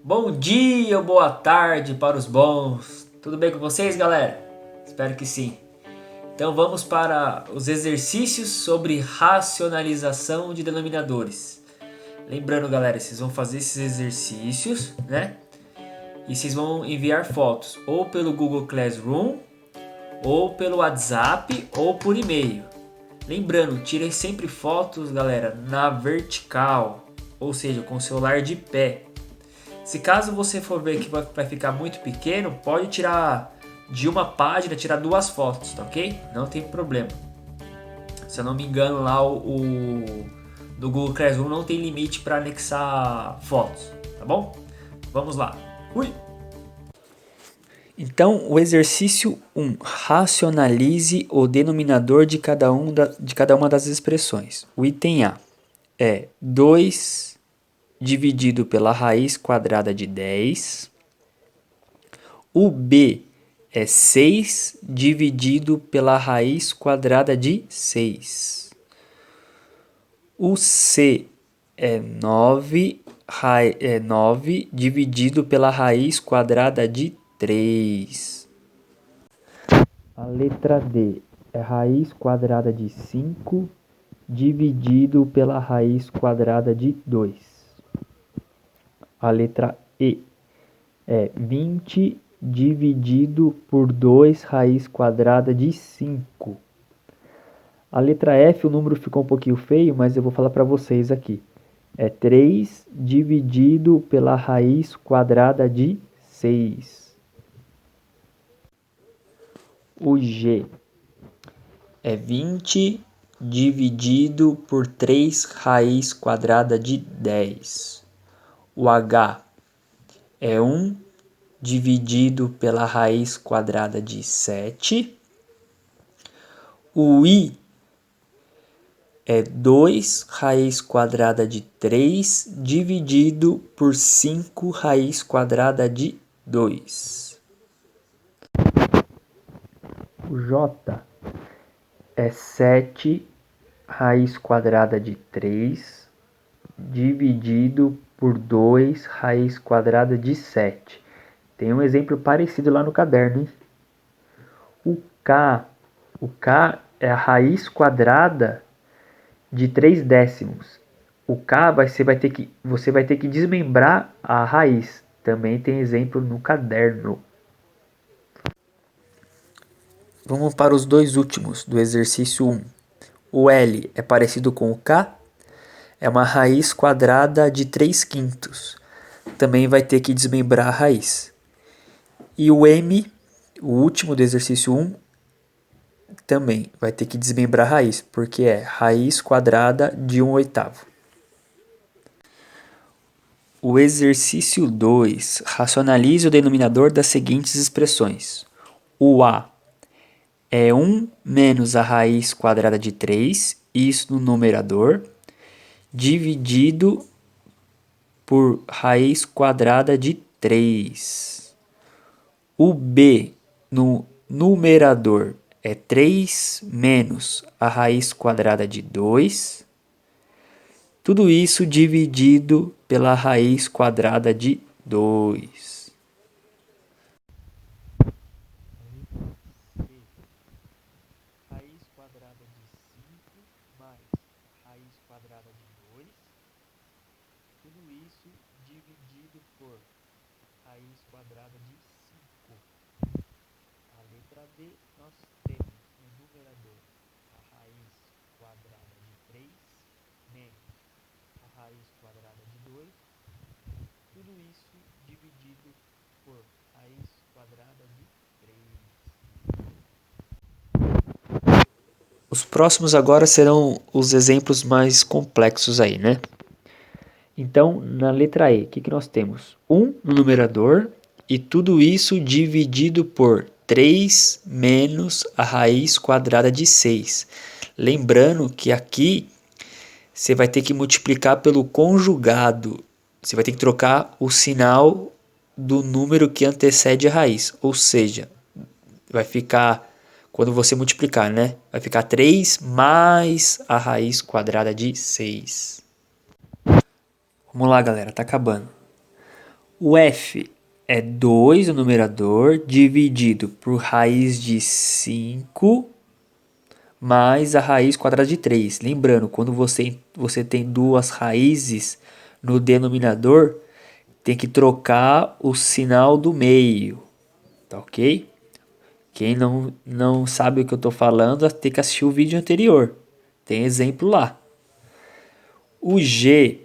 Bom dia ou boa tarde para os bons. Tudo bem com vocês, galera? Espero que sim. Então vamos para os exercícios sobre racionalização de denominadores. Lembrando, galera, vocês vão fazer esses exercícios, né? E vocês vão enviar fotos ou pelo Google Classroom, ou pelo WhatsApp, ou por e-mail. Lembrando, tirem sempre fotos, galera, na vertical, ou seja, com o celular de pé. Se caso você for ver que vai ficar muito pequeno, pode tirar de uma página, tirar duas fotos, tá ok? Não tem problema. Se eu não me engano, lá do Google Classroom não tem limite para anexar fotos, tá bom? Vamos lá. Ui! Então, o exercício 1. Racionalize o denominador de cada uma das expressões. O item A é 2 dividido pela raiz quadrada de 10. O B é 6 dividido pela raiz quadrada de 6. O C é 9 dividido pela raiz quadrada de 3. A letra D é raiz quadrada de 5 dividido pela raiz quadrada de 2. A letra E é 20 dividido por 2 raiz quadrada de 5. A letra F, o número ficou um pouquinho feio, mas eu vou falar para vocês aqui. É 3 dividido pela raiz quadrada de 6. O G é 20 dividido por 3 raiz quadrada de 10. O H é 1 dividido pela raiz quadrada de 7. O I é 2 raiz quadrada de 3 dividido por 5 raiz quadrada de 2. O J é 7 raiz quadrada de 3 dividido por 2 raiz quadrada de 7. Tem um exemplo parecido lá no caderno, hein? O K é a raiz quadrada de 3 décimos. O K você vai ter que desmembrar a raiz. Também tem exemplo no caderno. Vamos para os dois últimos do exercício 1. O L é parecido com o K, é uma raiz quadrada de 3 quintos. Também vai ter que desmembrar a raiz. E o M, o último do exercício 1, também vai ter que desmembrar a raiz, porque é raiz quadrada de 1/8. O exercício 2. Racionalize o denominador das seguintes expressões. O A é 1 menos a raiz quadrada de 3, isso no numerador, dividido por raiz quadrada de 3. O B no numerador é 3 menos a raiz quadrada de 2. Tudo isso dividido pela raiz quadrada de 2. Raiz quadrada de 5 mais raiz quadrada de 2. Tudo isso dividido por raiz quadrada de 5. A letra D, nós temos no numerador a raiz quadrada de 3 menos a raiz quadrada de 2. Tudo isso dividido por raiz quadrada de 3. Os próximos agora serão os exemplos mais complexos aí, né? Então, na letra E, o que nós temos? 1 no numerador e tudo isso dividido por 3 menos a raiz quadrada de 6. Lembrando que aqui você vai ter que multiplicar pelo conjugado. Você vai ter que trocar o sinal do número que antecede a raiz. Ou seja, vai ficar, quando você multiplicar, né? Vai ficar 3 mais a raiz quadrada de 6. Vamos lá, galera, tá acabando. O f é 2 no numerador dividido por raiz de 5 mais a raiz quadrada de 3. Lembrando, quando você tem duas raízes no denominador, tem que trocar o sinal do meio, tá ok? Quem não sabe o que eu estou falando, tem que assistir o vídeo anterior. Tem exemplo lá. O g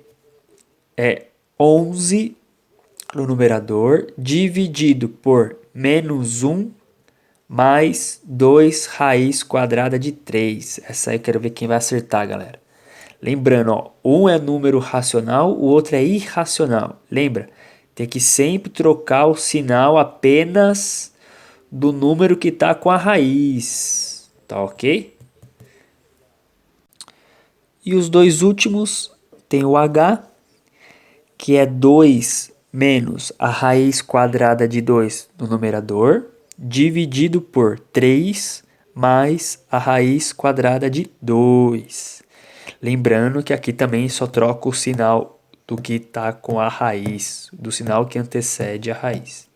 é 11 no numerador dividido por menos 1 mais 2 raiz quadrada de 3. Essa aí eu quero ver quem vai acertar, galera. Lembrando, ó, um é número racional, o outro é irracional. Lembra? Tem que sempre trocar o sinal apenas do número que está com a raiz. Tá ok? E os dois últimos tem o h, que é 2 menos a raiz quadrada de 2 no numerador, dividido por 3 mais a raiz quadrada de 2. Lembrando que aqui também só troca o sinal do que está com a raiz, do sinal que antecede a raiz.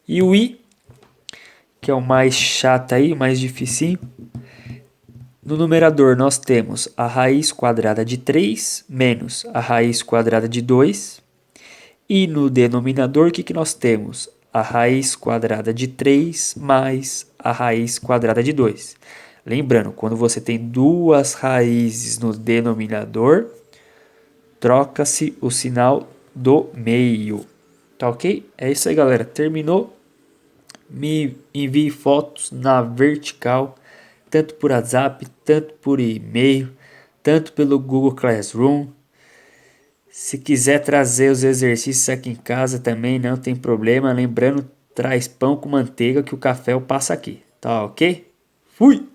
E o i, que é o mais chato aí, o mais dificinho. No numerador nós temos a raiz quadrada de 3 menos a raiz quadrada de 2. E no denominador, o que nós temos? A raiz quadrada de 3 mais a raiz quadrada de 2. Lembrando, quando você tem duas raízes no denominador, troca-se o sinal do meio. Tá ok? É isso aí, galera. Terminou. Me envie fotos na vertical, tanto por WhatsApp, tanto por e-mail, tanto pelo Google Classroom. Se quiser trazer os exercícios aqui em casa também, não tem problema. Lembrando, traz pão com manteiga que o café eu passo aqui. Tá ok? Fui!